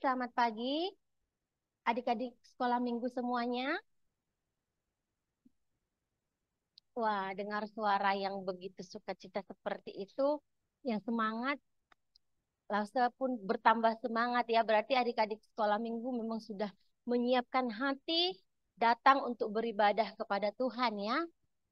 selamat pagi adik-adik sekolah minggu semuanya. Wah, dengar suara yang begitu sukacita seperti itu, yang semangat, Lause pun bertambah semangat ya. Berarti adik-adik sekolah minggu memang sudah menyiapkan hati datang untuk beribadah kepada Tuhan ya.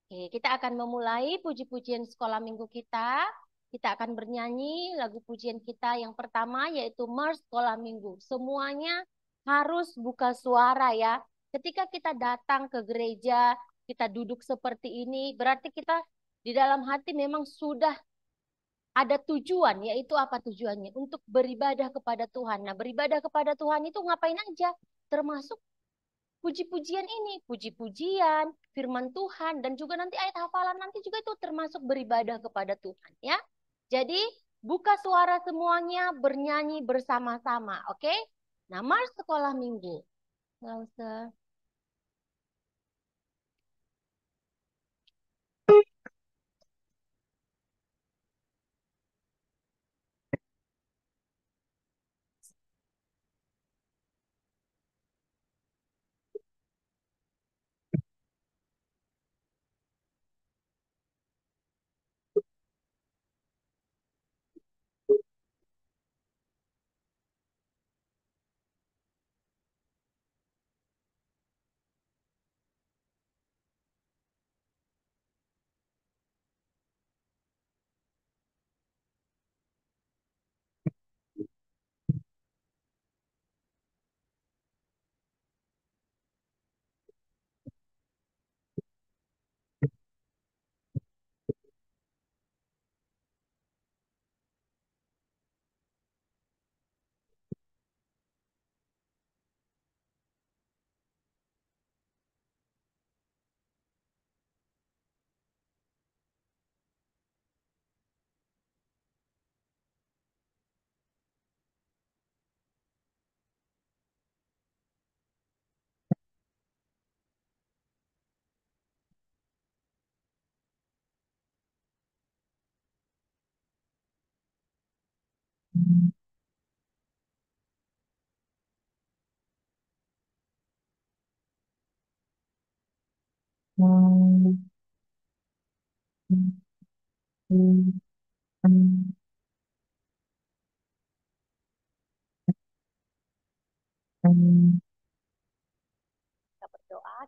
Oke, kita akan memulai puji-pujian sekolah minggu kita. Kita akan bernyanyi lagu pujian kita yang pertama yaitu Mars Sekolah Minggu. Semuanya harus buka suara ya. Ketika kita datang ke gereja, kita duduk seperti ini, berarti kita di dalam hati memang sudah ada tujuan, yaitu apa tujuannya? Untuk beribadah kepada Tuhan. Nah, beribadah kepada Tuhan itu ngapain aja? Termasuk puji-pujian ini, puji-pujian, firman Tuhan, dan juga nanti ayat hafalan nanti juga itu termasuk beribadah kepada Tuhan ya. Jadi buka suara semuanya, bernyanyi bersama-sama, oke? Nah, Mars sekolah minggu. Nggak usah.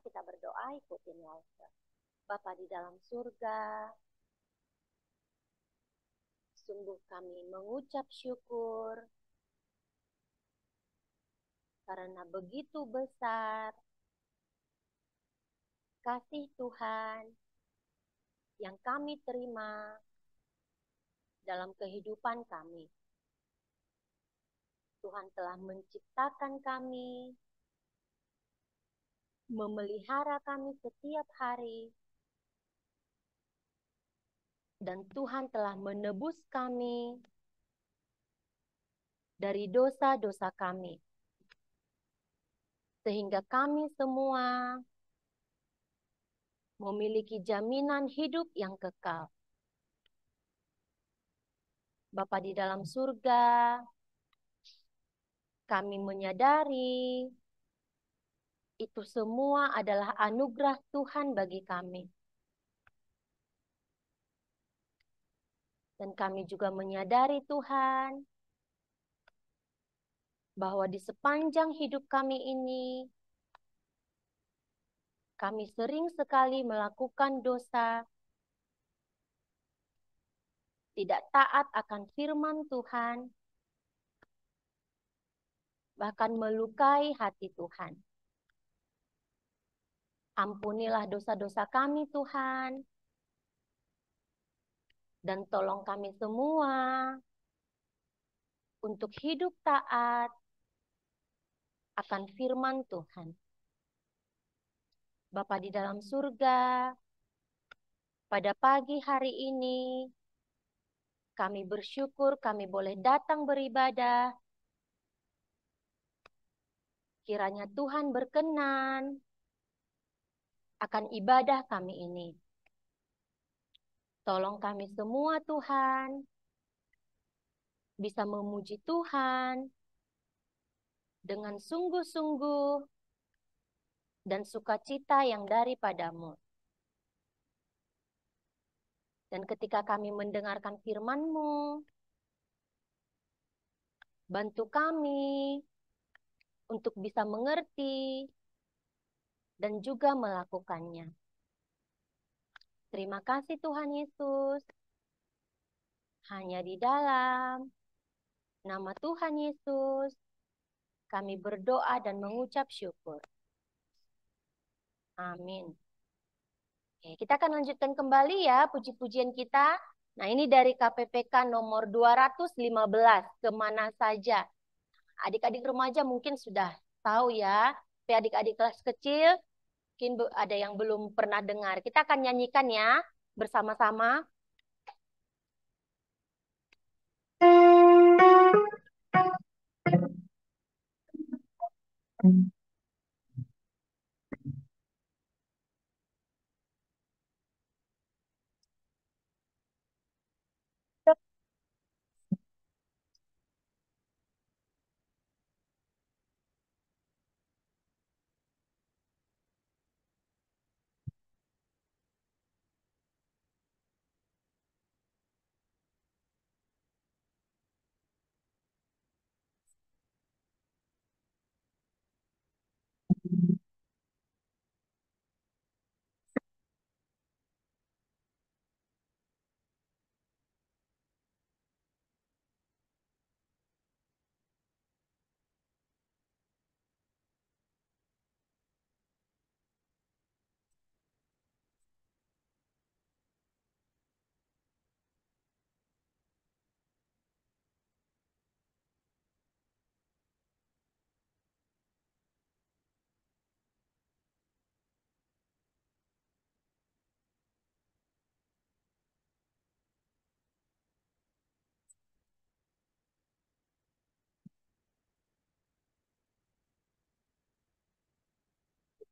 Kita berdoa, ikutin Lause. Bapa di dalam surga, sungguh kami mengucap syukur karena begitu besar kasih Tuhan yang kami terima dalam kehidupan kami. Tuhan telah menciptakan kami, memelihara kami setiap hari, dan Tuhan telah menebus kami dari dosa-dosa kami. Sehingga kami semua memiliki jaminan hidup yang kekal. Bapa di dalam surga, kami menyadari itu semua adalah anugerah Tuhan bagi kami. Dan kami juga menyadari Tuhan, bahwa di sepanjang hidup kami ini, kami sering sekali melakukan dosa, tidak taat akan firman Tuhan, bahkan melukai hati Tuhan. Ampunilah dosa-dosa kami Tuhan, dan tolong kami semua untuk hidup taat akan firman Tuhan. Bapa di dalam surga, pada pagi hari ini, kami bersyukur kami boleh datang beribadah. Kiranya Tuhan berkenan akan ibadah kami ini. Tolong kami semua Tuhan, bisa memuji Tuhan, dengan sungguh-sungguh dan sukacita yang daripadamu. Dan ketika kami mendengarkan firman-Mu, bantu kami untuk bisa mengerti dan juga melakukannya. Terima kasih Tuhan Yesus. Hanya di dalam nama Tuhan Yesus, kami berdoa dan mengucap syukur. Amin. Oke, kita akan lanjutkan kembali ya puji-pujian kita. Nah, ini dari KPPK nomor 215, kemana saja. Adik-adik remaja mungkin sudah tahu ya. Tapi adik-adik kelas kecil, mungkin ada yang belum pernah dengar. Kita akan nyanyikan ya bersama-sama.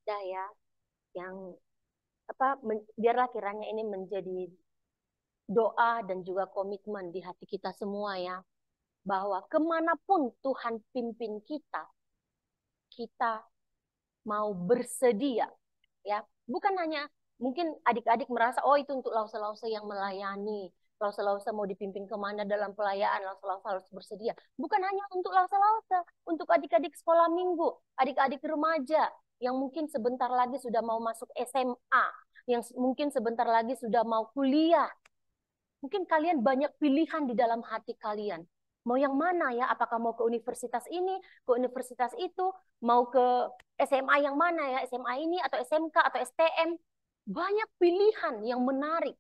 Sudah ya, yang biarlah kiranya ini menjadi doa dan juga komitmen di hati kita semua ya, bahwa kemanapun Tuhan pimpin kita, kita mau bersedia ya. Bukan hanya mungkin adik-adik merasa oh itu untuk lause-lause yang melayani, lause-lause mau dipimpin kemana dalam pelayanan, lause-lause harus bersedia. Bukan hanya untuk lause-lause, untuk adik-adik sekolah minggu, adik-adik remaja yang mungkin sebentar lagi sudah mau masuk SMA, yang mungkin sebentar lagi sudah mau kuliah. Mungkin kalian banyak pilihan di dalam hati kalian. Mau yang mana ya? Apakah mau ke universitas ini, ke universitas itu, mau ke SMA yang mana ya? SMA ini atau SMK atau STM? Banyak pilihan yang menarik.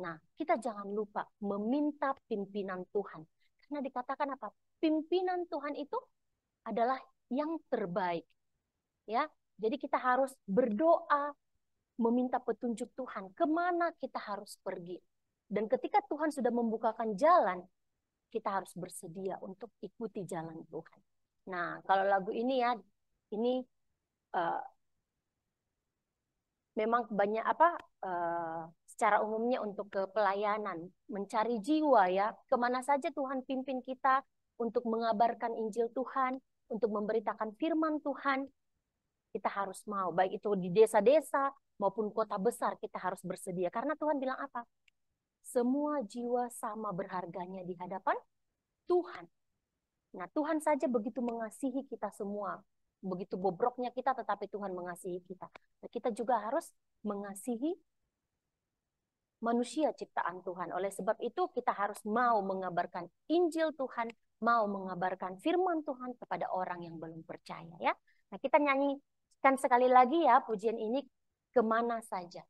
Nah, kita jangan lupa meminta pimpinan Tuhan. Karena dikatakan apa? Pimpinan Tuhan itu adalah yang terbaik. Ya, jadi kita harus berdoa, meminta petunjuk Tuhan, kemana kita harus pergi. Dan ketika Tuhan sudah membukakan jalan, kita harus bersedia untuk ikuti jalan Tuhan. Nah, kalau lagu ini ya, ini uh, memang banyak secara umumnya untuk ke pelayanan, mencari jiwa ya, kemana saja Tuhan pimpin kita untuk mengabarkan Injil Tuhan, untuk memberitakan firman Tuhan, kita harus mau, baik itu di desa-desa maupun kota besar, kita harus bersedia. Karena Tuhan bilang apa? Semua jiwa sama berharganya di hadapan Tuhan. Nah, Tuhan saja begitu mengasihi kita semua. Begitu bobroknya kita, tetapi Tuhan mengasihi kita. Nah, kita juga harus mengasihi manusia ciptaan Tuhan. Oleh sebab itu, kita harus mau mengabarkan Injil Tuhan, mau mengabarkan firman Tuhan kepada orang yang belum percaya. Ya, nah kita nyanyikan sekali lagi ya pujian ini, kemana saja.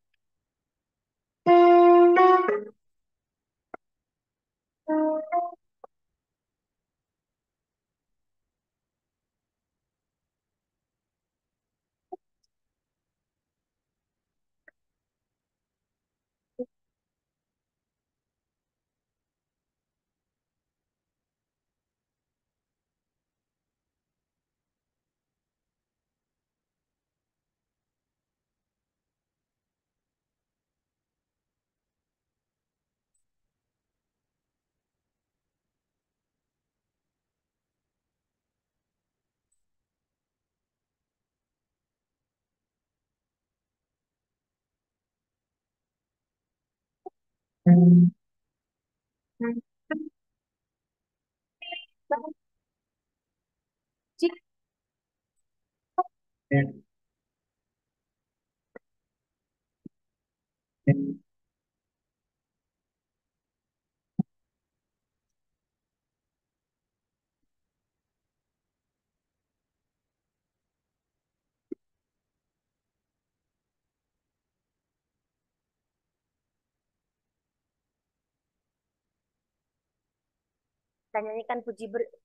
Kita nyanyikan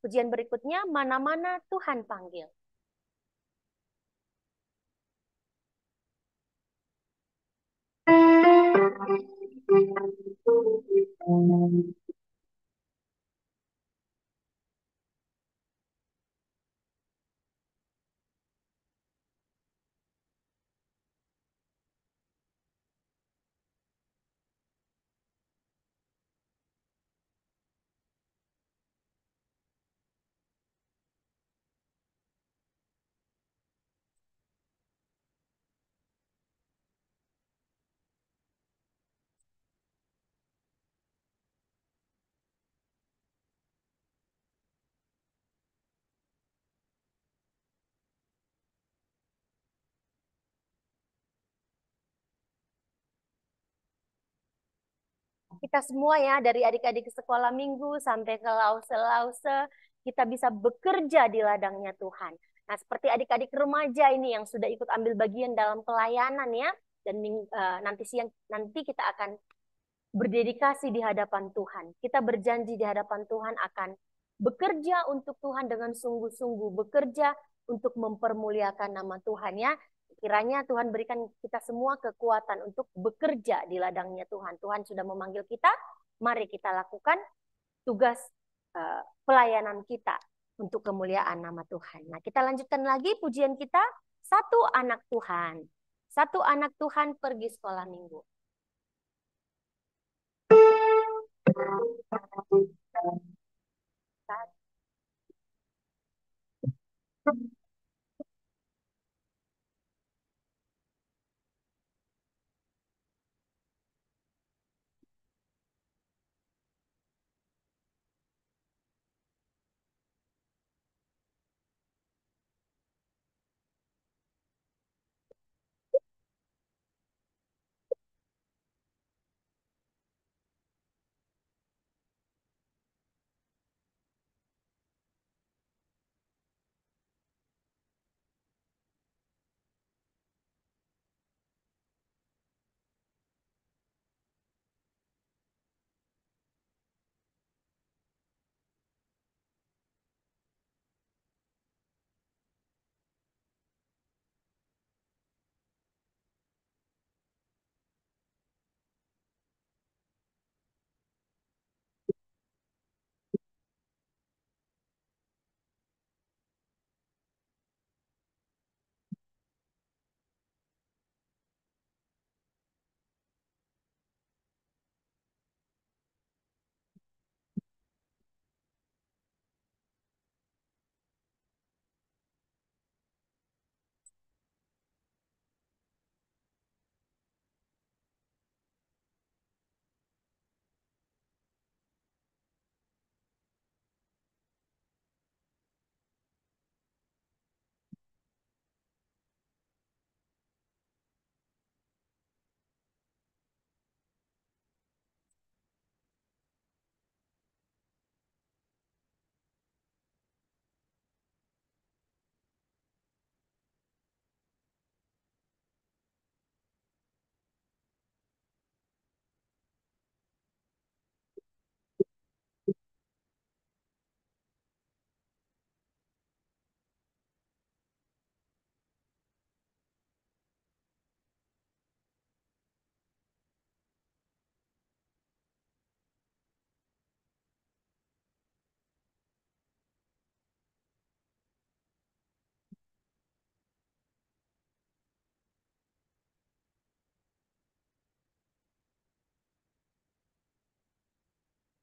pujian berikutnya, mana-mana Tuhan panggil. Kita semua ya, dari adik-adik sekolah minggu sampai ke lause-lause, kita bisa bekerja di ladangnya Tuhan. Nah, seperti adik-adik remaja ini yang sudah ikut ambil bagian dalam pelayanan ya, dan nanti siang nanti kita akan berdedikasi di hadapan Tuhan. Kita berjanji di hadapan Tuhan akan bekerja untuk Tuhan dengan sungguh-sungguh, bekerja untuk mempermuliakan nama Tuhan ya. Kiranya Tuhan berikan kita semua kekuatan untuk bekerja di ladangnya Tuhan. Tuhan sudah memanggil kita, mari kita lakukan tugas pelayanan kita untuk kemuliaan nama Tuhan. Nah, kita lanjutkan lagi pujian kita, satu anak Tuhan. Satu anak Tuhan pergi sekolah minggu.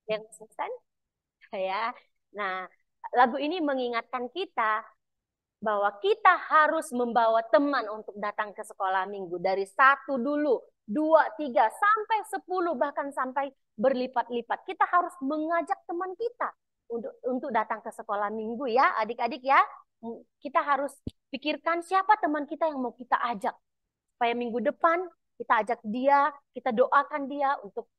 Yang selesai ya. Nah, lagu ini mengingatkan kita bahwa kita harus membawa teman untuk datang ke sekolah minggu dari satu dulu. 2, 3, sampai 10, bahkan sampai berlipat-lipat. Kita harus mengajak teman kita untuk datang ke sekolah minggu ya, adik-adik ya. Kita harus pikirkan siapa teman kita yang mau kita ajak. Supaya minggu depan kita ajak dia, kita doakan dia untuk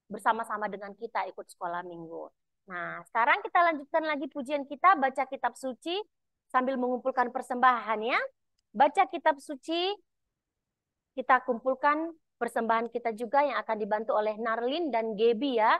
bersama-sama dengan kita ikut sekolah minggu. Nah, sekarang kita lanjutkan lagi pujian kita, baca kitab suci sambil mengumpulkan persembahan ya. Baca kitab suci, kita kumpulkan persembahan kita juga yang akan dibantu oleh Narlin dan Gebi ya.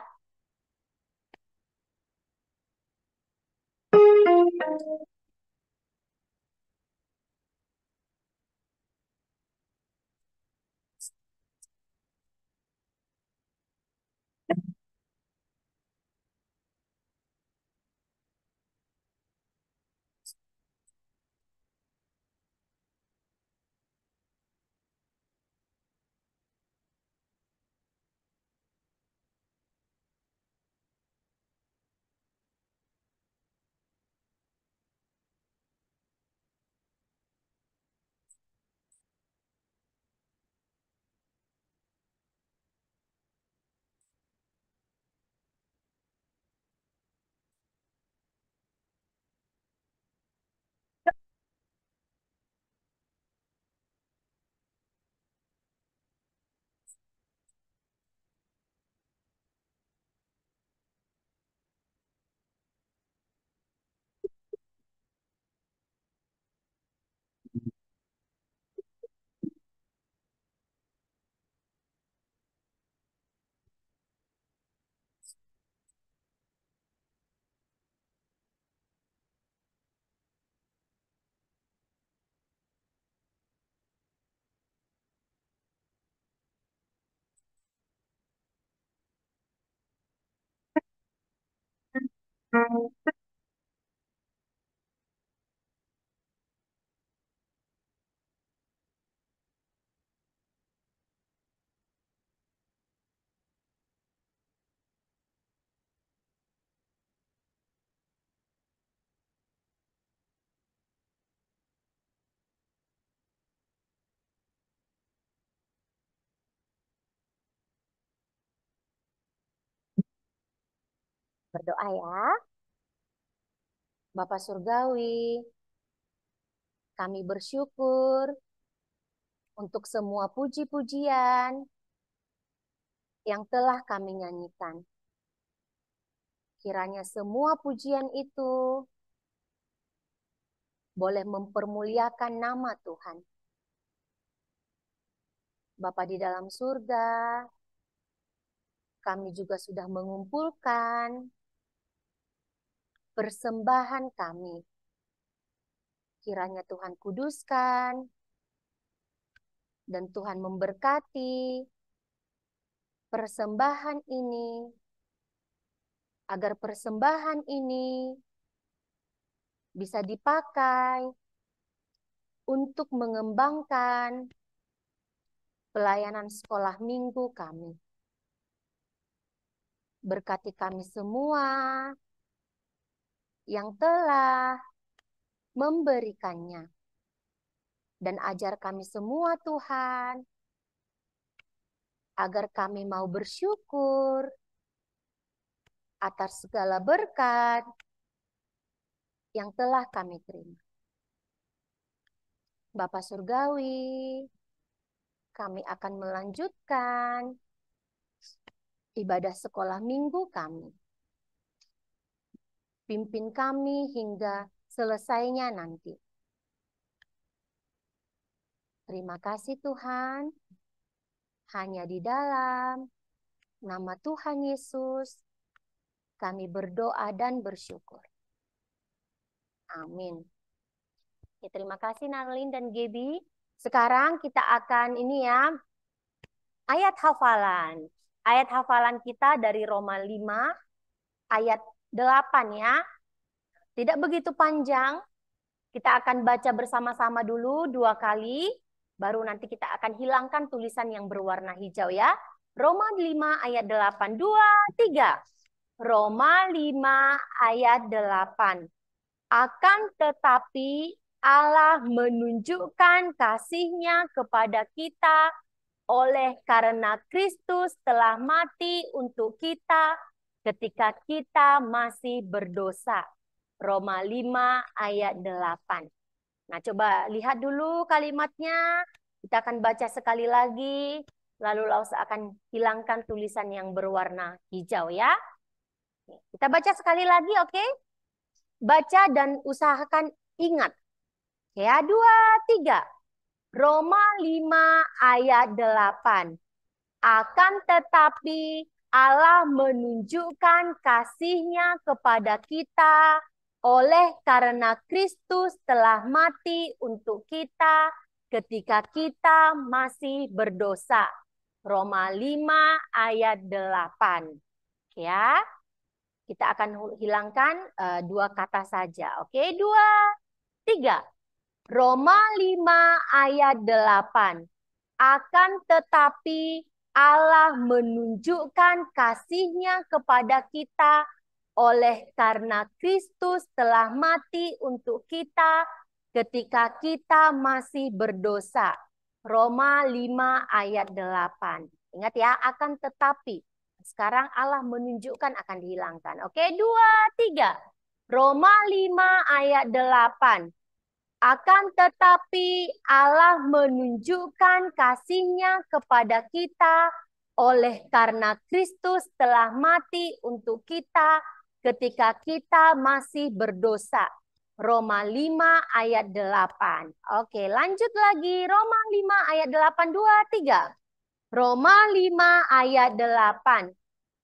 Berdoa ya. Bapak Surgawi, kami bersyukur untuk semua puji-pujian yang telah kami nyanyikan. Kiranya semua pujian itu boleh mempermuliakan nama Tuhan. Bapa di dalam surga, kami juga sudah mengumpulkan persembahan kami. Kiranya Tuhan kuduskan dan Tuhan memberkati persembahan ini, agar persembahan ini bisa dipakai untuk mengembangkan pelayanan sekolah minggu kami. Berkati kami semua yang telah memberikannya. Dan ajar kami semua Tuhan, agar kami mau bersyukur atas segala berkat yang telah kami terima. Bapa Surgawi, kami akan melanjutkan ibadah sekolah minggu kami. Pimpin kami hingga selesainya nanti. Terima kasih Tuhan, hanya di dalam nama Tuhan Yesus kami berdoa dan bersyukur. Amin. Ya, terima kasih Narlin dan Gebi. Sekarang kita akan ini ya, ayat hafalan. Ayat hafalan kita dari Roma 5 ayat 8 ya. Tidak begitu panjang. Kita akan baca bersama-sama dulu 2 kali. Baru nanti kita akan hilangkan tulisan yang berwarna hijau ya. Roma 5 ayat 8. 2, 3. Roma 5 ayat 8. Akan tetapi Allah menunjukkan kasih-Nya kepada kita oleh karena Kristus telah mati untuk kita ketika kita masih berdosa. Roma 5 ayat 8. Nah, coba lihat dulu kalimatnya. Kita akan baca sekali lagi. Lalu Lausa akan hilangkan tulisan yang berwarna hijau ya. Kita baca sekali lagi, oke? Baca dan usahakan ingat. Ya, 2, 3. Roma 5 ayat 8. Akan tetapi Allah menunjukkan kasih-Nya kepada kita oleh karena Kristus telah mati untuk kita ketika kita masih berdosa. Roma 5 ayat 8. Ya, kita akan hilangkan dua kata saja. Oke, 2, 3. Roma 5 ayat 8. Akan tetapi Allah menunjukkan kasih-Nya kepada kita oleh karena Kristus telah mati untuk kita ketika kita masih berdosa. Roma 5 ayat 8. Ingat ya, akan tetapi. Sekarang Allah menunjukkan akan dihilangkan. Oke, 2, 3. Roma 5 ayat 8. Akan tetapi Allah menunjukkan kasih-Nya kepada kita oleh karena Kristus telah mati untuk kita ketika kita masih berdosa. Roma 5 ayat 8. Oke, lanjut lagi. Roma 5 ayat 8, 2, 3. Roma 5 ayat 8.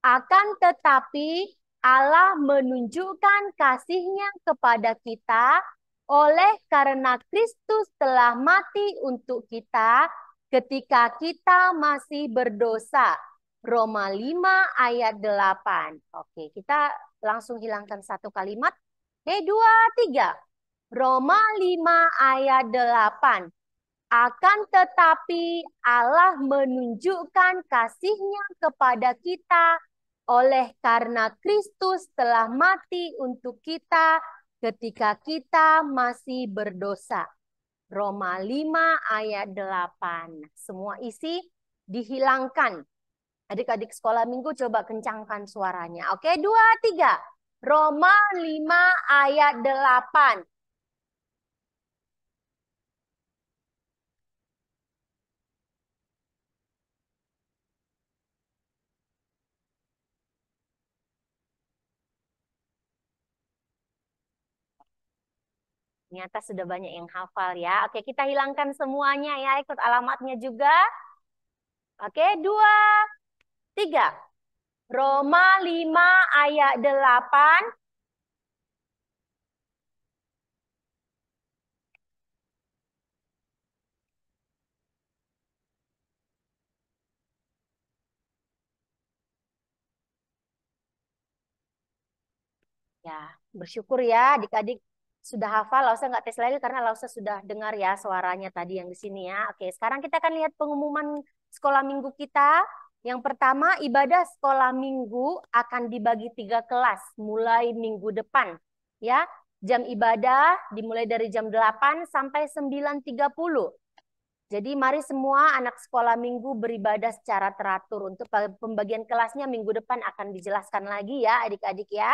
Akan tetapi Allah menunjukkan kasih-Nya kepada kita oleh karena Kristus telah mati untuk kita ketika kita masih berdosa. Roma 5 ayat 8. Oke, kita langsung hilangkan satu kalimat. Oke, 2, 3. Roma 5 ayat 8. Akan tetapi Allah menunjukkan kasih-Nya kepada kita oleh karena Kristus telah mati untuk kita ketika kita masih berdosa. Roma 5 ayat 8. Semua isi dihilangkan. Adik-adik sekolah minggu coba kencangkan suaranya. Oke, 2, 3. Roma 5 ayat 8. Ternyata sudah banyak yang hafal ya. Oke, kita hilangkan semuanya ya. Ikut alamatnya juga. Oke, 2, 3. Roma 5 ayat 8. Ya, bersyukur ya adik-adik sudah hafal. Lausa nggak tes lagi karena Lausa sudah dengar ya suaranya tadi yang di sini ya. Oke, sekarang kita akan lihat pengumuman sekolah minggu kita. Yang pertama, ibadah sekolah minggu akan dibagi 3 kelas mulai minggu depan. Ya, jam ibadah dimulai dari jam 8 sampai 9.30. Jadi mari semua anak sekolah minggu beribadah secara teratur. Untuk pembagian kelasnya minggu depan akan dijelaskan lagi ya adik-adik ya.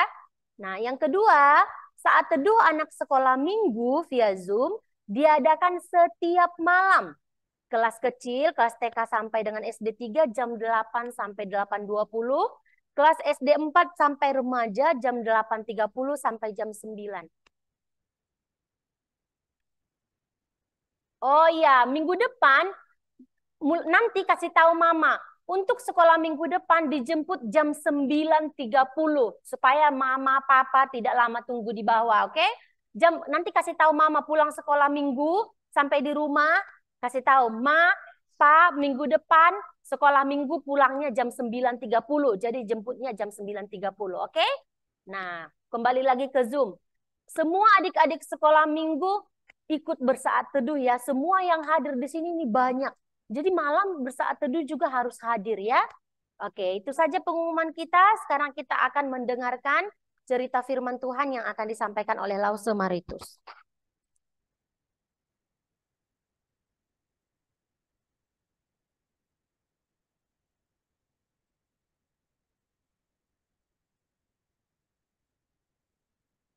Nah, yang kedua, saat teduh anak sekolah minggu via Zoom diadakan setiap malam. Kelas kecil, kelas TK sampai dengan SD 3 jam 8 sampai 8.20. Kelas SD 4 sampai remaja jam 8.30 sampai jam 9. Oh iya, minggu depan nanti kasih tahu mama. Untuk sekolah minggu depan dijemput jam 9.30 supaya mama papa tidak lama tunggu di bawah, oke? Nanti kasih tahu mama pulang sekolah minggu sampai di rumah kasih tahu, "Ma, Pa, minggu depan sekolah minggu pulangnya jam 9.30." Jadi jemputnya jam 9.30, oke? Nah, kembali lagi ke Zoom. Semua adik-adik sekolah minggu ikut bersaat teduh ya. Semua yang hadir di sini nih banyak. Jadi malam bersaat teduh juga harus hadir ya. Oke, itu saja pengumuman kita. Sekarang kita akan mendengarkan cerita firman Tuhan yang akan disampaikan oleh Lause Maritus.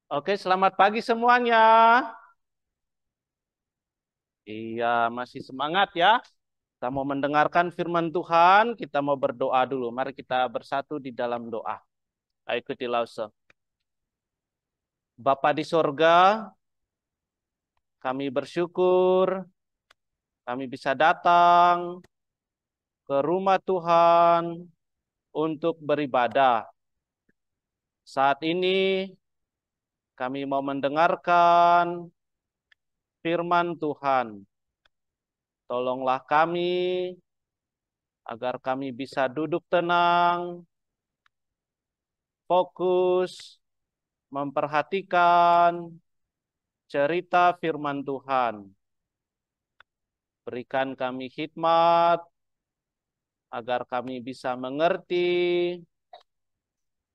Oke, selamat pagi semuanya. Iya, masih semangat ya. Kita mau mendengarkan firman Tuhan, kita mau berdoa dulu. Mari kita bersatu di dalam doa. Ayo ikuti lause. Bapa di sorga, kami bersyukur kami bisa datang ke rumah Tuhan untuk beribadah. Saat ini kami mau mendengarkan firman Tuhan. Tolonglah kami agar kami bisa duduk tenang, fokus, memperhatikan cerita firman Tuhan. Berikan kami hikmat agar kami bisa mengerti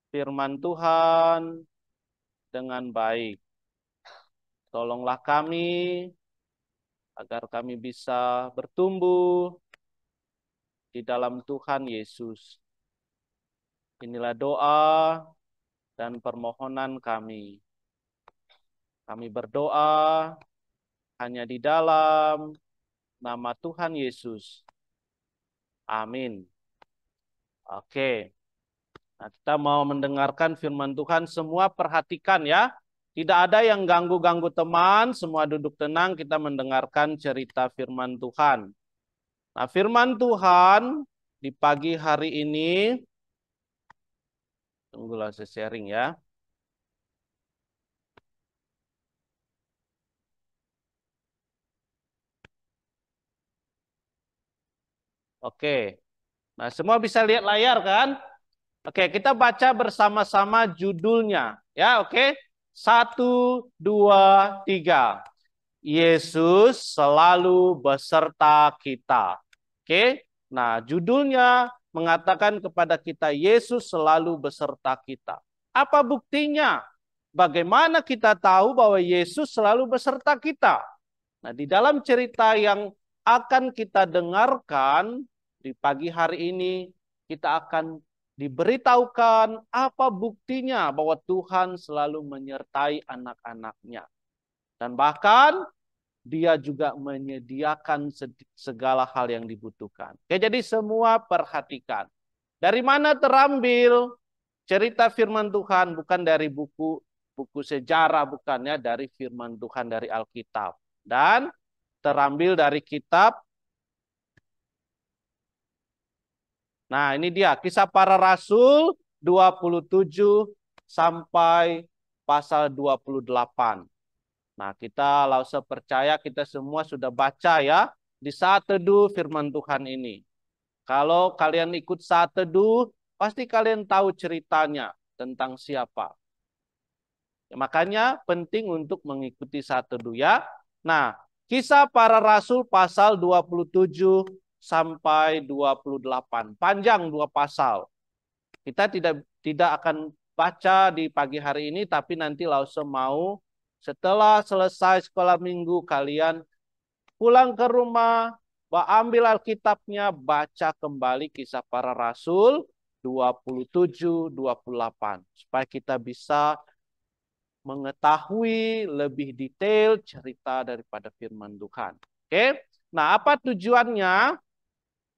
firman Tuhan dengan baik. Tolonglah kami agar kami bisa bertumbuh di dalam Tuhan Yesus. Inilah doa dan permohonan kami. Kami berdoa hanya di dalam nama Tuhan Yesus. Amin. Oke. Nah, kita mau mendengarkan firman Tuhan. Semua perhatikan ya. Tidak ada yang ganggu-ganggu teman. Semua duduk tenang. Kita mendengarkan cerita firman Tuhan. Nah, firman Tuhan di pagi hari ini. Tunggulah saya sharing ya. Oke. Nah, semua bisa lihat layar kan? Oke, kita baca bersama-sama judulnya. Ya, oke. 1, 2, 3. Yesus selalu beserta kita. Oke. Nah, judulnya mengatakan kepada kita Yesus selalu beserta kita. Apa buktinya? Bagaimana kita tahu bahwa Yesus selalu beserta kita? Nah, di dalam cerita yang akan kita dengarkan di pagi hari ini, kita akan diberitahukan apa buktinya bahwa Tuhan selalu menyertai anak-anaknya. Dan bahkan dia juga menyediakan segala hal yang dibutuhkan. Oke, jadi semua perhatikan. Dari mana terambil cerita firman Tuhan? Bukan dari buku sejarah, bukan ya, dari firman Tuhan dari Alkitab. Dan terambil dari kitab. Nah, ini dia Kisah Para Rasul 27 sampai pasal 28. Nah, kita langsung percaya kita semua sudah baca ya di saat teduh firman Tuhan ini. Kalau kalian ikut saat teduh, pasti kalian tahu ceritanya tentang siapa. Ya, makanya penting untuk mengikuti saat teduh ya. Nah, Kisah Para Rasul pasal 27 sampai 28. Panjang 2 pasal. Kita tidak akan baca di pagi hari ini, tapi nanti langsung mau setelah selesai sekolah minggu kalian pulang ke rumah, ambil Alkitabnya, baca kembali Kisah Para Rasul 27, 28. Supaya kita bisa mengetahui lebih detail cerita daripada firman Tuhan. Oke, nah apa tujuannya?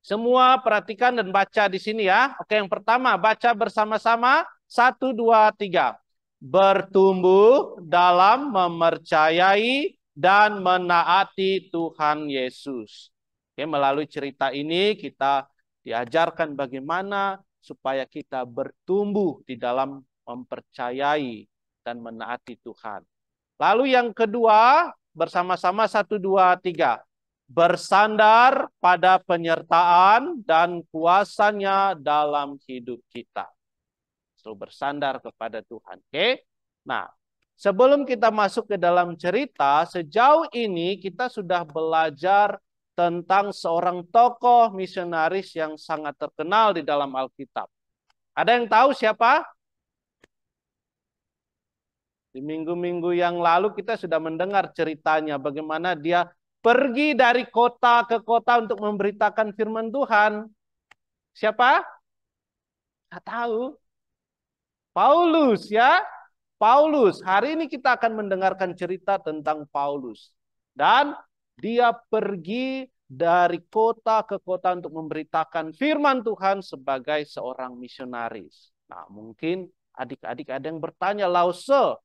Semua perhatikan dan baca di sini ya. Oke, yang pertama baca bersama-sama. 1, 2, 3. Bertumbuh dalam mempercayai dan menaati Tuhan Yesus. Oke, melalui cerita ini kita diajarkan bagaimana supaya kita bertumbuh di dalam mempercayai dan menaati Tuhan. Lalu yang kedua, bersama-sama 1, 2, 3. Bersandar pada penyertaan dan kuasanya dalam hidup kita. Selalu bersandar kepada Tuhan. Oke? Nah, sebelum kita masuk ke dalam cerita, sejauh ini kita sudah belajar tentang seorang tokoh misionaris yang sangat terkenal di dalam Alkitab. Ada yang tahu siapa? Di minggu-minggu yang lalu kita sudah mendengar ceritanya bagaimana dia pergi dari kota ke kota untuk memberitakan firman Tuhan. Siapa? Nggak tahu. Paulus ya. Paulus. Hari ini kita akan mendengarkan cerita tentang Paulus. Dan dia pergi dari kota ke kota untuk memberitakan firman Tuhan sebagai seorang misionaris. Nah, mungkin adik-adik ada yang bertanya, Lause,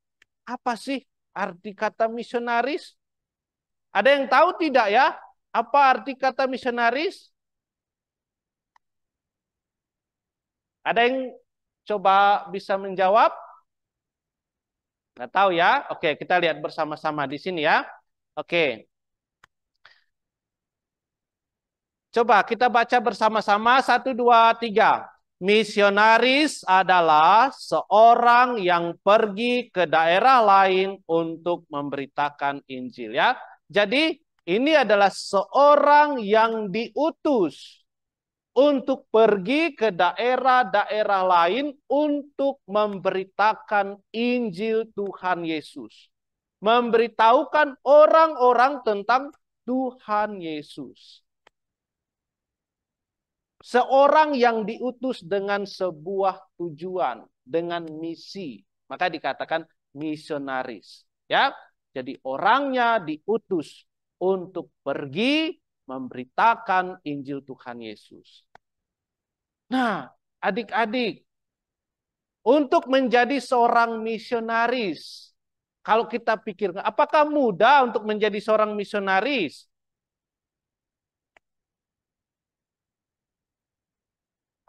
apa sih arti kata misionaris? Ada yang tahu tidak ya? Apa arti kata misionaris? Ada yang coba bisa menjawab? Nggak tahu ya? Oke, kita lihat bersama-sama di sini ya. Oke. Coba kita baca bersama-sama. 1, 2, 3. Misionaris adalah seorang yang pergi ke daerah lain untuk memberitakan Injil ya. Jadi ini adalah seorang yang diutus untuk pergi ke daerah-daerah lain untuk memberitakan Injil Tuhan Yesus. Memberitahukan orang-orang tentang Tuhan Yesus. Seorang yang diutus dengan sebuah tujuan, dengan misi, maka dikatakan misionaris. Ya, jadi orangnya diutus untuk pergi memberitakan Injil Tuhan Yesus. Nah, adik-adik, untuk menjadi seorang misionaris, kalau kita pikir, apakah mudah untuk menjadi seorang misionaris?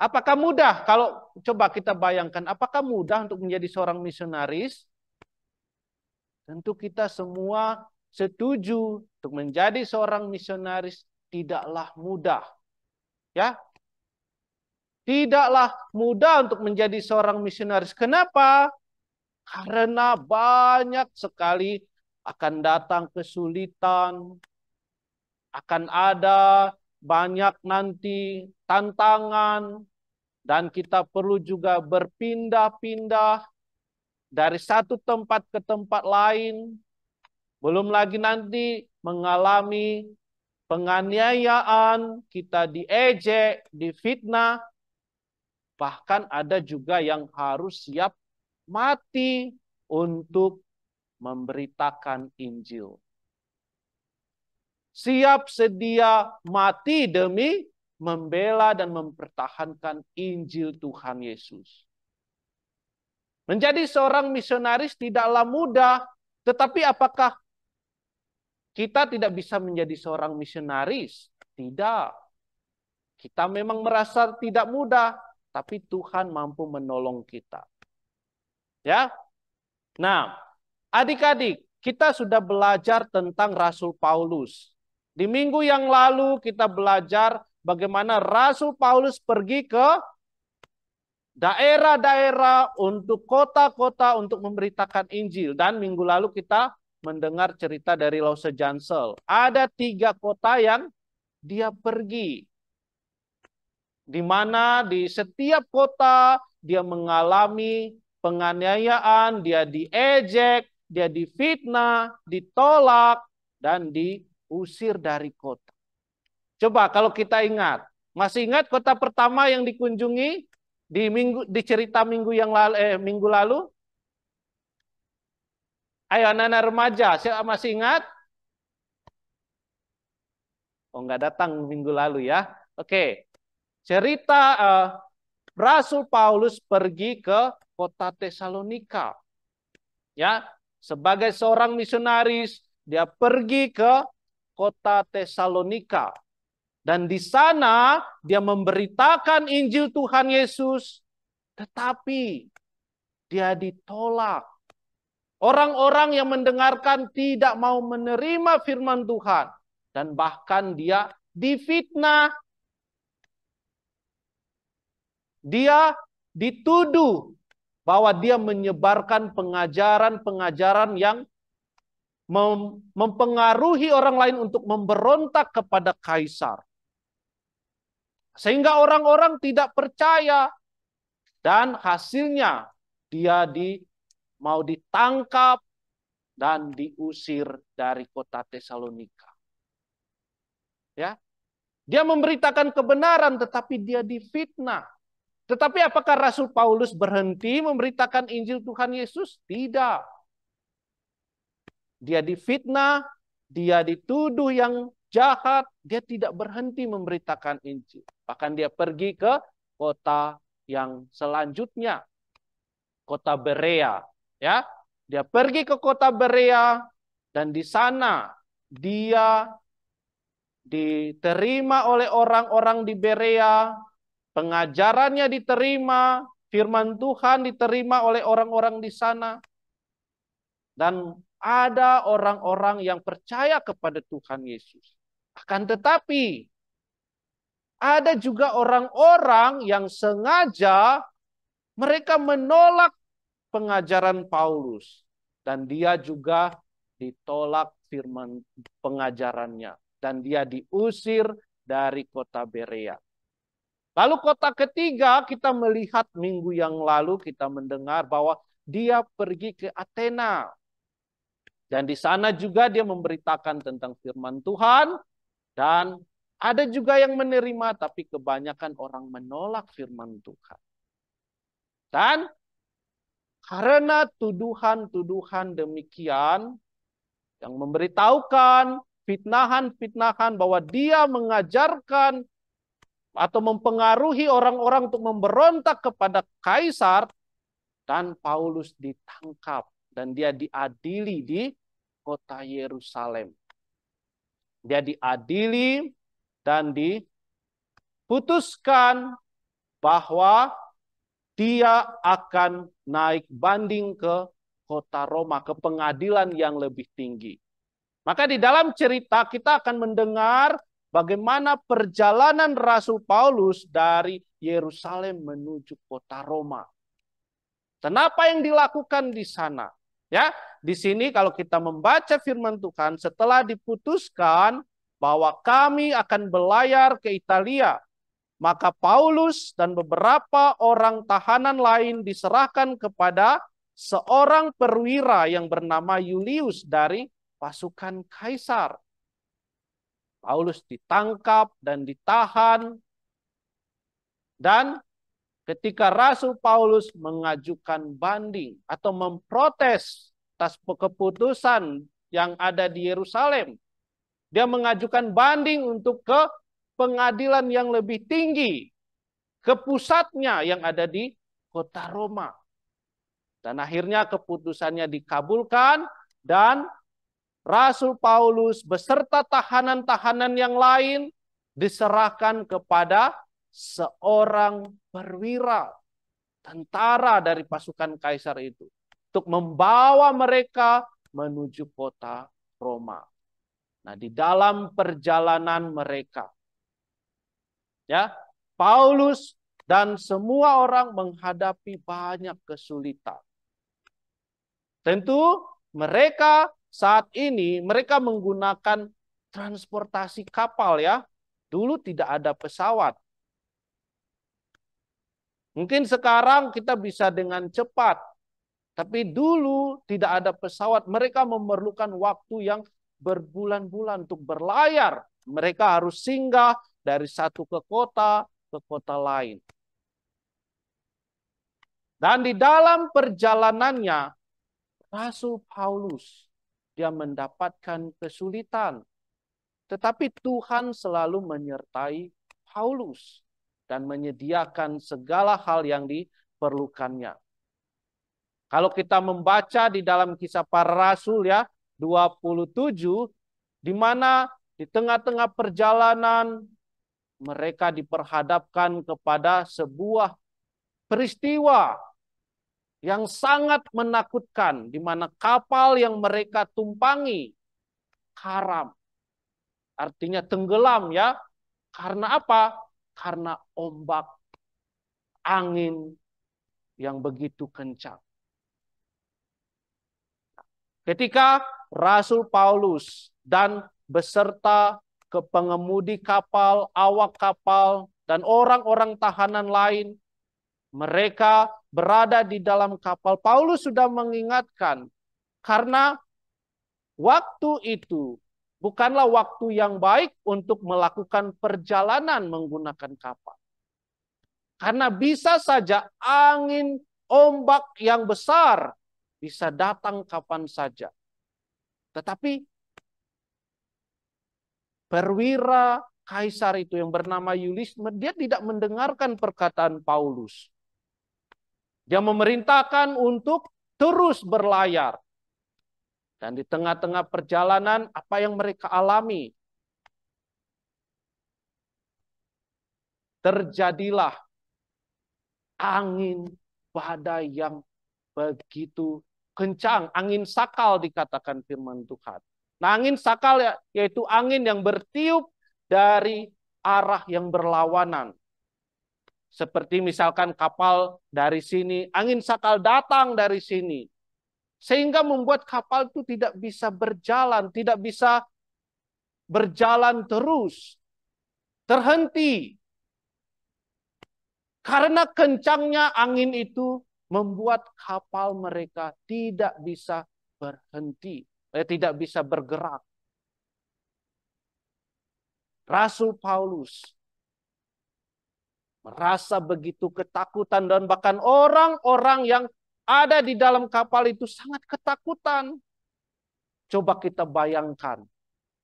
Apakah mudah? Kalau coba kita bayangkan, apakah mudah untuk menjadi seorang misionaris? Tentu kita semua setuju untuk menjadi seorang misionaris tidaklah mudah. Ya. Tidaklah mudah untuk menjadi seorang misionaris. Kenapa? Karena banyak sekali akan datang kesulitan, akan ada banyak nanti tantangan, dan kita perlu juga berpindah-pindah dari satu tempat ke tempat lain. Belum lagi nanti mengalami penganiayaan, kita diejek, difitnah. Bahkan ada juga yang harus siap mati untuk memberitakan Injil. Siap sedia mati demi membela dan mempertahankan Injil Tuhan Yesus. Menjadi seorang misionaris tidaklah mudah, tetapi apakah kita tidak bisa menjadi seorang misionaris? Tidak. Kita memang merasa tidak mudah, tapi Tuhan mampu menolong kita. Ya. Nah, adik-adik, kita sudah belajar tentang Rasul Paulus. Di minggu yang lalu kita belajar bagaimana Rasul Paulus pergi ke daerah-daerah, untuk kota-kota, untuk memberitakan Injil. Dan minggu lalu kita mendengar cerita dari Lause Jansel. Ada 3 kota yang dia pergi. Di mana di setiap kota dia mengalami penganiayaan, dia diejek, dia difitnah, ditolak, dan diusir dari kota. Coba kalau kita ingat, masih ingat kota pertama yang dikunjungi di cerita minggu lalu? Ayo anak-anak remaja, siapa masih ingat? Oh, nggak datang minggu lalu ya. Oke. Cerita Rasul Paulus pergi ke kota Tesalonika. Ya, sebagai seorang misionaris, dia pergi ke kota Tesalonika. Dan di sana dia memberitakan Injil Tuhan Yesus, tetapi dia ditolak. Orang-orang yang mendengarkan tidak mau menerima firman Tuhan. Dan bahkan dia difitnah. Dia dituduh bahwa dia menyebarkan pengajaran-pengajaran yang mempengaruhi orang lain untuk memberontak kepada kaisar. Sehingga orang-orang tidak percaya. Dan hasilnya dia mau ditangkap dan diusir dari kota Tesalonika. Ya. Dia memberitakan kebenaran tetapi dia difitnah. Tetapi apakah Rasul Paulus berhenti memberitakan Injil Tuhan Yesus? Tidak. Dia difitnah, dia dituduh yang jahat, dia tidak berhenti memberitakan Injil. Bahkan dia pergi ke kota yang selanjutnya, kota Berea, ya. Dia pergi ke kota Berea dan di sana dia diterima oleh orang-orang di Berea, pengajarannya diterima, firman Tuhan diterima oleh orang-orang di sana. Dan ada orang-orang yang percaya kepada Tuhan Yesus. Akan tetapi, ada juga orang-orang yang sengaja mereka menolak pengajaran Paulus. Dan dia juga ditolak firman pengajarannya. Dan dia diusir dari kota Berea. Lalu kota ketiga kita melihat minggu yang lalu kita mendengar bahwa dia pergi ke Athena. Dan di sana juga dia memberitakan tentang firman Tuhan. Dan ada juga yang menerima, tapi kebanyakan orang menolak firman Tuhan. Dan karena tuduhan-tuduhan demikian, yang memberitahukan fitnahan-fitnahan bahwa dia mengajarkan atau mempengaruhi orang-orang untuk memberontak kepada kaisar, dan Paulus ditangkap dan dia diadili di kota Yerusalem. Dia diadili dan diputuskan bahwa dia akan naik banding ke kota Roma, ke pengadilan yang lebih tinggi. Maka di dalam cerita kita akan mendengar bagaimana perjalanan Rasul Paulus dari Yerusalem menuju kota Roma. Dan apa yang dilakukan di sana? Ya, di sini kalau kita membaca firman Tuhan, setelah diputuskan bahwa kami akan berlayar ke Italia, maka Paulus dan beberapa orang tahanan lain diserahkan kepada seorang perwira yang bernama Julius dari pasukan kaisar. Paulus ditangkap dan ditahan, dan ketika Rasul Paulus mengajukan banding atau memprotes atas keputusan yang ada di Yerusalem, dia mengajukan banding untuk ke pengadilan yang lebih tinggi, ke pusatnya yang ada di kota Roma. Dan akhirnya keputusannya dikabulkan dan Rasul Paulus beserta tahanan-tahanan yang lain diserahkan kepada seorang perwira tentara dari pasukan kaisar itu untuk membawa mereka menuju kota Roma. Nah, di dalam perjalanan mereka, ya, Paulus dan semua orang menghadapi banyak kesulitan. Tentu mereka saat ini mereka menggunakan transportasi kapal, ya. Dulu tidak ada pesawat. Mungkin sekarang kita bisa dengan cepat, tapi dulu tidak ada pesawat. Mereka memerlukan waktu yang berbulan-bulan untuk berlayar. Mereka harus singgah dari satu ke kota lain. Dan di dalam perjalanannya, Rasul Paulus, dia mendapatkan kesulitan. Tetapi Tuhan selalu menyertai Paulus dan menyediakan segala hal yang diperlukannya. Kalau kita membaca di dalam Kisah Para Rasul, ya, 27, di mana di tengah-tengah perjalanan mereka diperhadapkan kepada sebuah peristiwa yang sangat menakutkan, di mana kapal yang mereka tumpangi karam. Artinya tenggelam, ya. Karena apa? Karena ombak angin yang begitu kencang. Ketika Rasul Paulus dan beserta ke pengemudi kapal, awak kapal, dan orang-orang tahanan lain, mereka berada di dalam kapal. Paulus sudah mengingatkan, karena waktu itu bukanlah waktu yang baik untuk melakukan perjalanan menggunakan kapal. Karena bisa saja angin ombak yang besar bisa datang kapan saja. Tetapi perwira kaisar itu yang bernama Yulius, dia tidak mendengarkan perkataan Paulus. Dia memerintahkan untuk terus berlayar. Dan di tengah-tengah perjalanan, apa yang mereka alami? Terjadilah angin badai yang begitu kencang. Angin sakal dikatakan firman Tuhan. Nah, angin sakal yaitu angin yang bertiup dari arah yang berlawanan. Seperti misalkan kapal dari sini, angin sakal datang dari sini. Sehingga membuat kapal itu tidak bisa berjalan, tidak bisa berjalan terus. Terhenti. Karena kencangnya angin itu membuat kapal mereka tidak bisa berhenti, tidak bisa bergerak. Rasul Paulus merasa begitu ketakutan dan bahkan orang-orang yang ada di dalam kapal itu sangat ketakutan. Coba kita bayangkan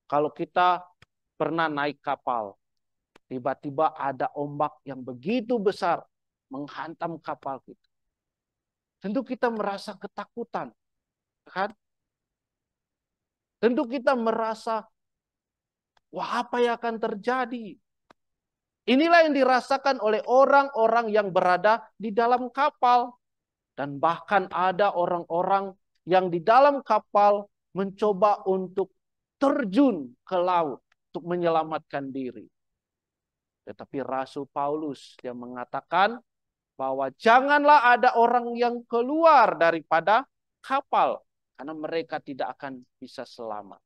kalau kita pernah naik kapal, tiba-tiba ada ombak yang begitu besar menghantam kapal kita. Tentu kita merasa ketakutan, kan? Tentu kita merasa, wah, apa yang akan terjadi? Inilah yang dirasakan oleh orang-orang yang berada di dalam kapal. Dan bahkan ada orang-orang yang di dalam kapal mencoba untuk terjun ke laut untuk menyelamatkan diri. Tetapi Rasul Paulus yang mengatakan bahwa janganlah ada orang yang keluar daripada kapal karena mereka tidak akan bisa selamat.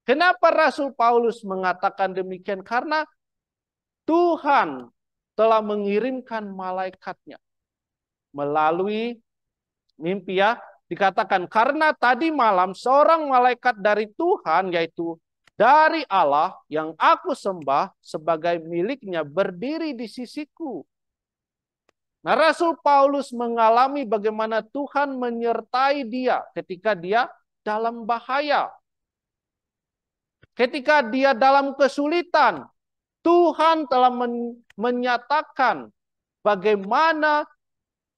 Kenapa Rasul Paulus mengatakan demikian? Karena Tuhan telah mengirimkan malaikatnya melalui mimpi ya. Dikatakan karena tadi malam seorang malaikat dari Tuhan yaitu dari Allah yang aku sembah sebagai miliknya berdiri di sisiku. Nah, Rasul Paulus mengalami bagaimana Tuhan menyertai dia ketika dia dalam bahaya. Ketika dia dalam kesulitan, Tuhan telah menyatakan bagaimana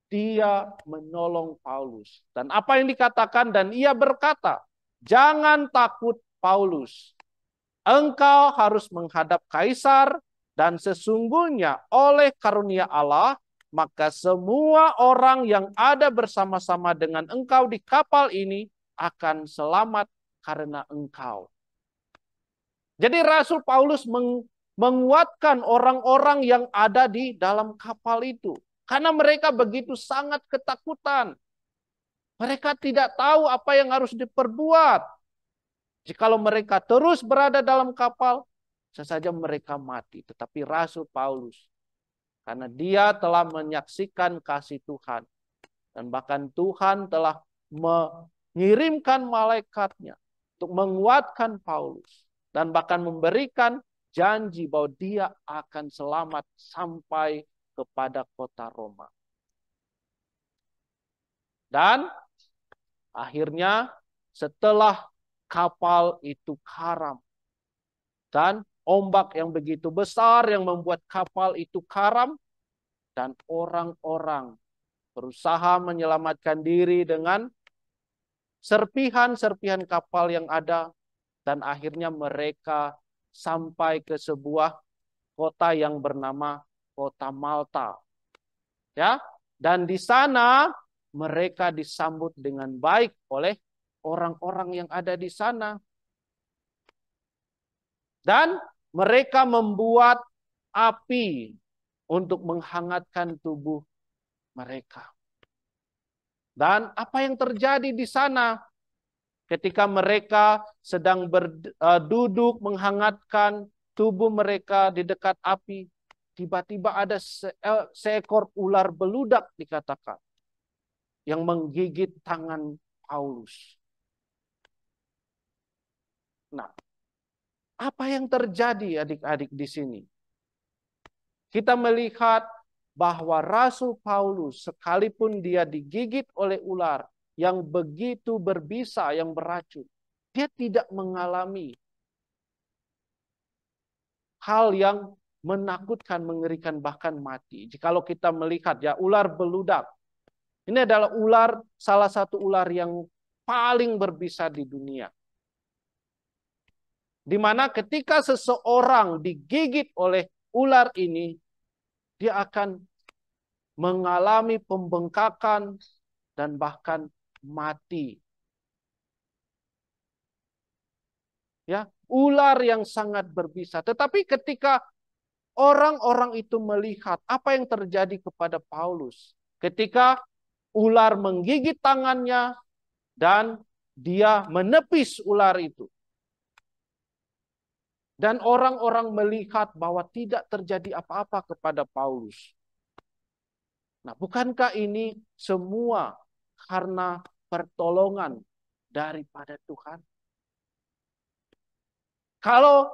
dia menolong Paulus. Dan apa yang dikatakan? Dan ia berkata, jangan takut Paulus. Engkau harus menghadap kaisar dan sesungguhnya oleh karunia Allah, maka semua orang yang ada bersama-sama dengan engkau di kapal ini akan selamat karena engkau. Jadi Rasul Paulus menguatkan orang-orang yang ada di dalam kapal itu. Karena mereka begitu sangat ketakutan. Mereka tidak tahu apa yang harus diperbuat. Jikalau mereka terus berada dalam kapal, bisa saja mereka mati. Tetapi Rasul Paulus, karena dia telah menyaksikan kasih Tuhan. Dan bahkan Tuhan telah mengirimkan malaikatnya untuk menguatkan Paulus. Dan bahkan memberikan janji bahwa dia akan selamat sampai kepada kota Roma. Dan akhirnya setelah kapal itu karam dan ombak yang begitu besar yang membuat kapal itu karam dan orang-orang berusaha menyelamatkan diri dengan serpihan-serpihan kapal yang ada dan akhirnya mereka sampai ke sebuah kota yang bernama kota Malta. Ya, dan di sana mereka disambut dengan baik oleh orang-orang yang ada di sana. Dan mereka membuat api untuk menghangatkan tubuh mereka. Dan apa yang terjadi di sana? Ketika mereka sedang duduk menghangatkan tubuh mereka di dekat api, tiba-tiba ada seekor ular beludak dikatakan yang menggigit tangan Paulus. Nah, apa yang terjadi adik-adik di sini? kita melihat bahwa Rasul Paulus sekalipun dia digigit oleh ular yang begitu berbisa, yang beracun, dia tidak mengalami hal yang menakutkan, mengerikan, bahkan mati. Jikalau kita melihat ya ular beludak, ini adalah salah satu ular yang paling berbisa di dunia. Di mana ketika seseorang digigit oleh ular ini, dia akan mengalami pembengkakan dan bahkan mati. Ya, ular yang sangat berbisa. Tetapi ketika orang-orang itu melihat apa yang terjadi kepada Paulus, ketika ular menggigit tangannya dan dia menepis ular itu, dan orang-orang melihat bahwa tidak terjadi apa-apa kepada Paulus. Nah, bukankah ini semua karena pertolongan daripada Tuhan? Kalau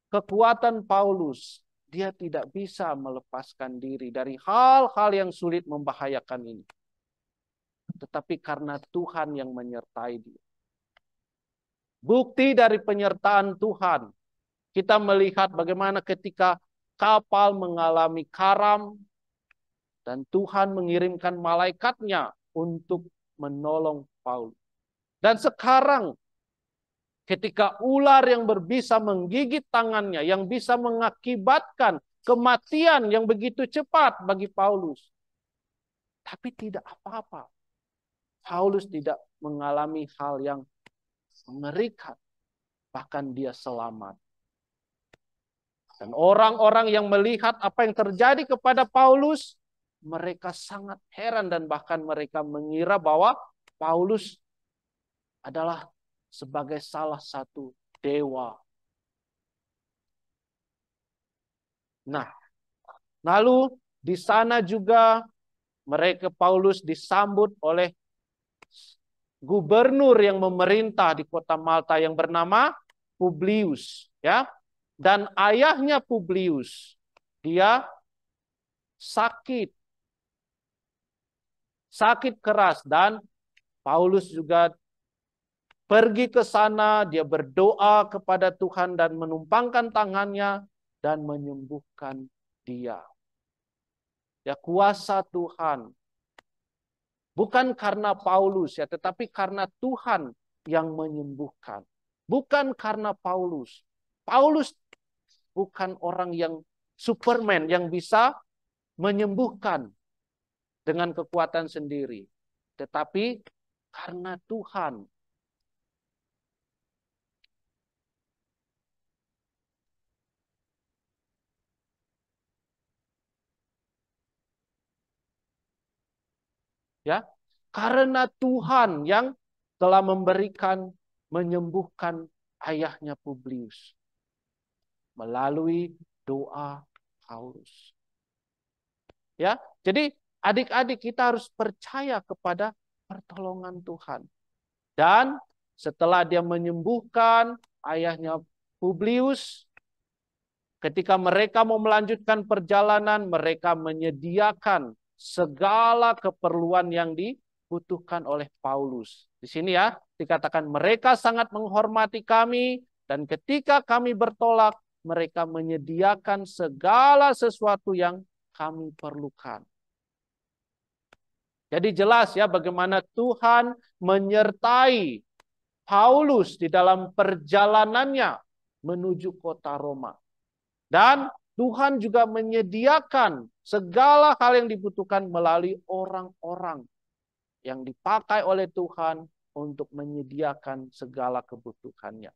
kekuatan Paulus, dia tidak bisa melepaskan diri dari hal-hal yang sulit membahayakan ini. Tetapi karena Tuhan yang menyertai dia. Bukti dari penyertaan Tuhan, kita melihat bagaimana ketika kapal mengalami karam dan Tuhan mengirimkan malaikatnya untuk menolong Paulus. Dan sekarang ketika ular yang berbisa menggigit tangannya, yang bisa mengakibatkan kematian yang begitu cepat bagi Paulus. Tapi tidak apa-apa. Paulus tidak mengalami hal yang mengerikan. Bahkan dia selamat. Dan orang-orang yang melihat apa yang terjadi kepada Paulus, mereka sangat heran dan bahkan mereka mengira bahwa Paulus adalah sebagai salah satu dewa. Nah, lalu di sana juga Paulus disambut oleh gubernur yang memerintah di kota Malta yang bernama Publius, ya. Dan ayahnya Publius, dia sakit keras, dan Paulus juga pergi ke sana, dia berdoa kepada Tuhan dan menumpangkan tangannya dan menyembuhkan dia. Ya, kuasa Tuhan. Bukan karena Paulus ya, tetapi karena Tuhan yang menyembuhkan. Bukan karena Paulus. Paulus bukan orang yang Superman yang bisa menyembuhkan dengan kekuatan sendiri. Tetapi karena Tuhan. Ya, karena Tuhan yang telah menyembuhkan ayahnya Publius melalui doa Paulus. Ya, jadi adik-adik kita harus percaya kepada pertolongan Tuhan. Dan setelah dia menyembuhkan ayahnya Publius, ketika mereka mau melanjutkan perjalanan, mereka menyediakan segala keperluan yang dibutuhkan oleh Paulus. Di sini ya, dikatakan mereka sangat menghormati kami, dan ketika kami bertolak, mereka menyediakan segala sesuatu yang kami perlukan. Jadi jelas ya bagaimana Tuhan menyertai Paulus di dalam perjalanannya menuju kota Roma. Dan Tuhan juga menyediakan segala hal yang dibutuhkan melalui orang-orang yang dipakai oleh Tuhan untuk menyediakan segala kebutuhannya.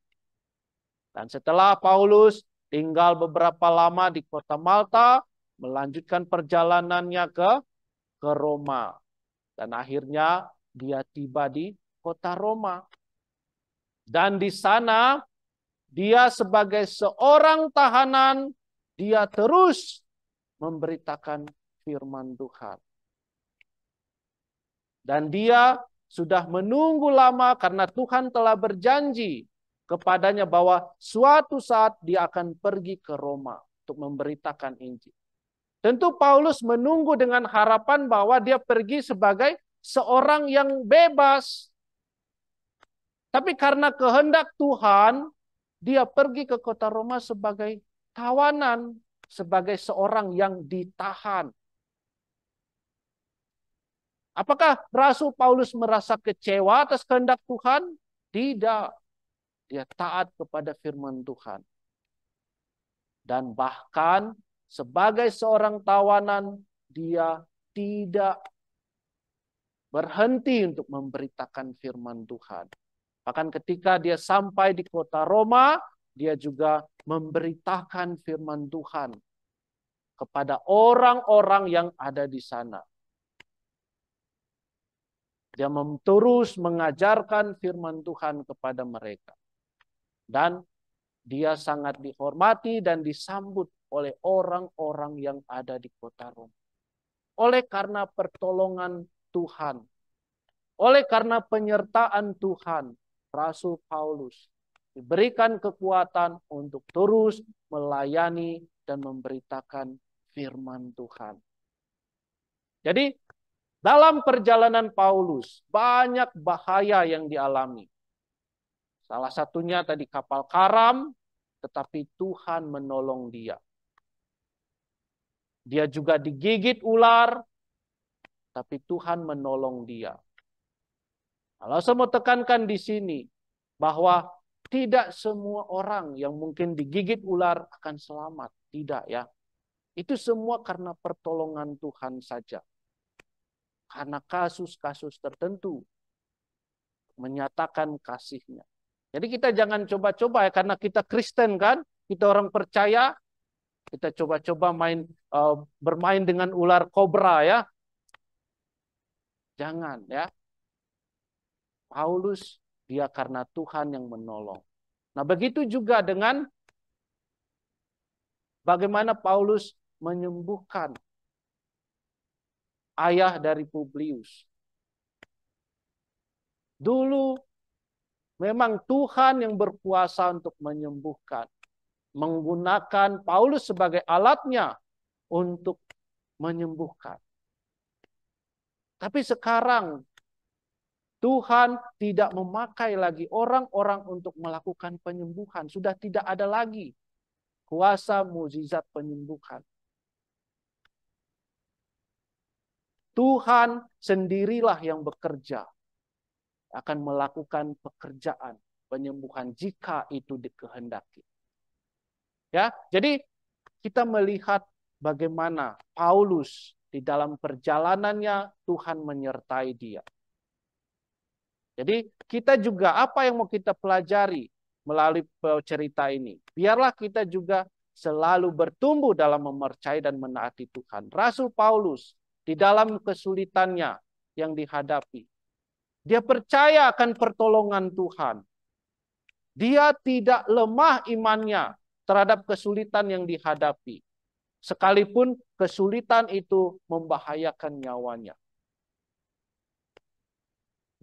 Dan setelah Paulus tinggal beberapa lama di kota Malta, melanjutkan perjalanannya ke Roma. Dan akhirnya dia tiba di kota Roma. Dan di sana dia sebagai seorang tahanan, dia terus memberitakan firman Tuhan. Dan dia sudah menunggu lama karena Tuhan telah berjanji kepadanya bahwa suatu saat dia akan pergi ke Roma untuk memberitakan Injil. Tentu Paulus menunggu dengan harapan bahwa dia pergi sebagai seorang yang bebas. Tapi karena kehendak Tuhan, dia pergi ke kota Roma sebagai tawanan, sebagai seorang yang ditahan. Apakah Rasul Paulus merasa kecewa atas kehendak Tuhan? Tidak. Dia taat kepada firman Tuhan. Dan bahkan sebagai seorang tawanan, dia tidak berhenti untuk memberitakan firman Tuhan. Bahkan ketika dia sampai di kota Roma, dia juga memberitakan firman Tuhan kepada orang-orang yang ada di sana. Dia terus mengajarkan firman Tuhan kepada mereka. Dan dia sangat dihormati dan disambut oleh orang-orang yang ada di kota Roma. Oleh karena pertolongan Tuhan, oleh karena penyertaan Tuhan, Rasul Paulus diberikan kekuatan untuk terus melayani dan memberitakan firman Tuhan. Jadi, dalam perjalanan Paulus, banyak bahaya yang dialami. Salah satunya tadi kapal karam, tetapi Tuhan menolong dia. Dia juga digigit ular, tapi Tuhan menolong dia. Kalau saya mau tekankan di sini, bahwa tidak semua orang yang mungkin digigit ular akan selamat. Tidak ya. Itu semua karena pertolongan Tuhan saja. Karena kasus-kasus tertentu menyatakan kasih-Nya. Jadi kita jangan coba-coba ya, karena kita Kristen kan, kita orang percaya, kita coba-coba bermain dengan ular kobra ya. Jangan ya. Paulus, dia karena Tuhan yang menolong. Nah begitu juga dengan bagaimana Paulus menyembuhkan ayah dari Publius. Dulu memang Tuhan yang berkuasa untuk menyembuhkan. Menggunakan Paulus sebagai alatnya untuk menyembuhkan. Tapi sekarang Tuhan tidak memakai lagi orang-orang untuk melakukan penyembuhan. Sudah tidak ada lagi kuasa mukjizat penyembuhan. Tuhan sendirilah yang bekerja. Akan melakukan pekerjaan penyembuhan jika itu dikehendaki. Ya, jadi kita melihat bagaimana Paulus di dalam perjalanannya Tuhan menyertai dia. Jadi kita juga apa yang mau kita pelajari melalui cerita ini. Biarlah kita juga selalu bertumbuh dalam mempercayai dan menaati Tuhan. Rasul Paulus di dalam kesulitannya yang dihadapi, dia percaya akan pertolongan Tuhan. Dia tidak lemah imannya terhadap kesulitan yang dihadapi. Sekalipun kesulitan itu membahayakan nyawanya.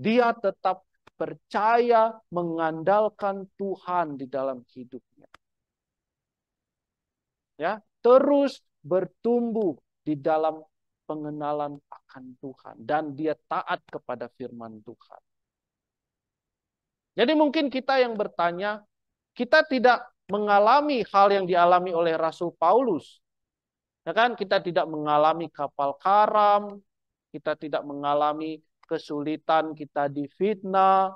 Dia tetap percaya mengandalkan Tuhan di dalam hidupnya. Ya, terus bertumbuh di dalam pengenalan akan Tuhan dan dia taat kepada firman Tuhan. Jadi mungkin kita yang bertanya, kita tidak mengalami hal yang dialami oleh Rasul Paulus. Ya kan, kita tidak mengalami kapal karam, kita tidak mengalami kesulitan, kita difitnah,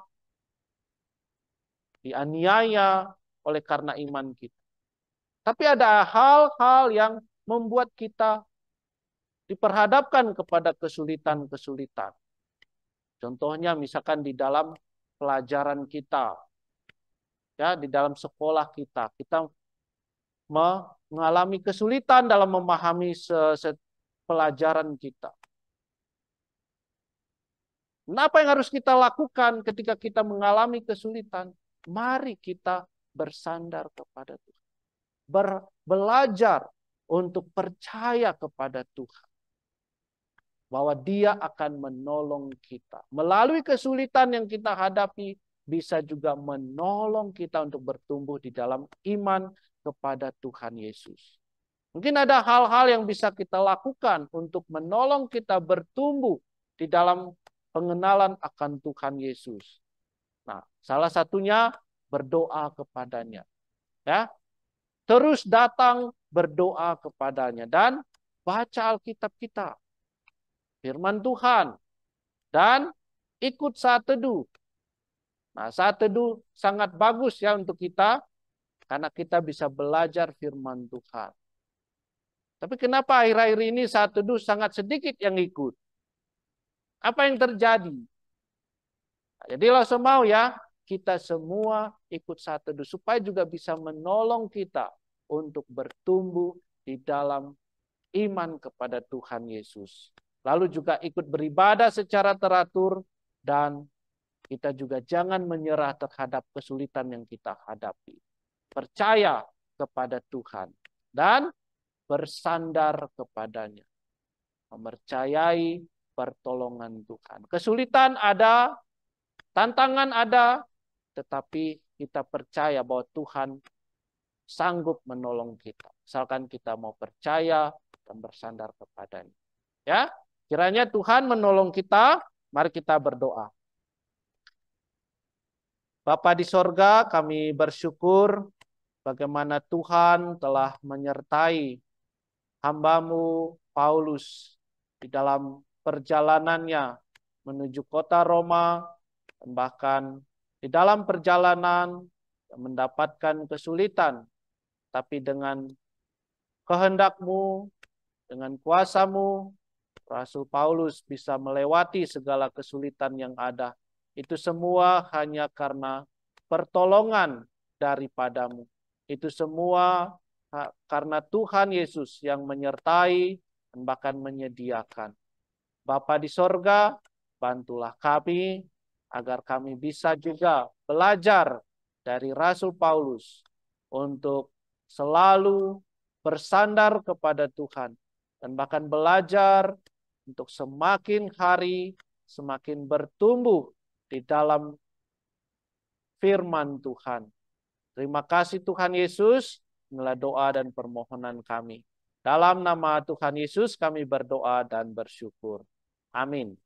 dianiaya oleh karena iman kita. Tapi ada hal-hal yang membuat kita diperhadapkan kepada kesulitan-kesulitan. Contohnya misalkan di dalam pelajaran kita, ya di dalam sekolah kita mengalami kesulitan dalam memahami pelajaran kita. Nah, apa yang harus kita lakukan ketika kita mengalami kesulitan? Mari kita bersandar kepada Tuhan. Belajar untuk percaya kepada Tuhan. Bahwa Dia akan menolong kita. Melalui kesulitan yang kita hadapi, bisa juga menolong kita untuk bertumbuh di dalam iman kepada Tuhan Yesus. Mungkin ada hal-hal yang bisa kita lakukan untuk menolong kita bertumbuh di dalam pengenalan akan Tuhan Yesus. Nah, salah satunya berdoa kepadanya. Ya, terus datang berdoa kepadanya dan baca Alkitab kita, firman Tuhan, dan ikut saat teduh. Nah, saat teduh sangat bagus ya untuk kita, karena kita bisa belajar firman Tuhan. Tapi kenapa akhir-akhir ini saat teduh sangat sedikit yang ikut? Apa yang terjadi? Nah, jadi langsung mau ya, kita semua ikut saat teduh, supaya juga bisa menolong kita untuk bertumbuh di dalam iman kepada Tuhan Yesus. Lalu juga ikut beribadah secara teratur, dan kita juga jangan menyerah terhadap kesulitan yang kita hadapi. Percaya kepada Tuhan dan bersandar kepadanya. Mempercayai pertolongan Tuhan. Kesulitan ada, tantangan ada, tetapi kita percaya bahwa Tuhan sanggup menolong kita. Asalkan kita mau percaya dan bersandar kepadanya. Ya, kiranya Tuhan menolong kita. Mari kita berdoa. Bapa di sorga, kami bersyukur bagaimana Tuhan telah menyertai hamba-Mu Paulus di dalam perjalanannya menuju kota Roma, dan bahkan di dalam perjalanan mendapatkan kesulitan, tapi dengan kehendak-Mu, dengan kuasa-Mu, Rasul Paulus bisa melewati segala kesulitan yang ada. Itu semua hanya karena pertolongan daripada-Mu. Itu semua karena Tuhan Yesus yang menyertai dan bahkan menyediakan. Bapa di sorga, bantulah kami agar kami bisa juga belajar dari Rasul Paulus untuk selalu bersandar kepada Tuhan dan bahkan belajar untuk semakin hari semakin bertumbuh di dalam firman Tuhan. Terima kasih Tuhan Yesus. Inilah doa dan permohonan kami. Dalam nama Tuhan Yesus kami berdoa dan bersyukur. Amin.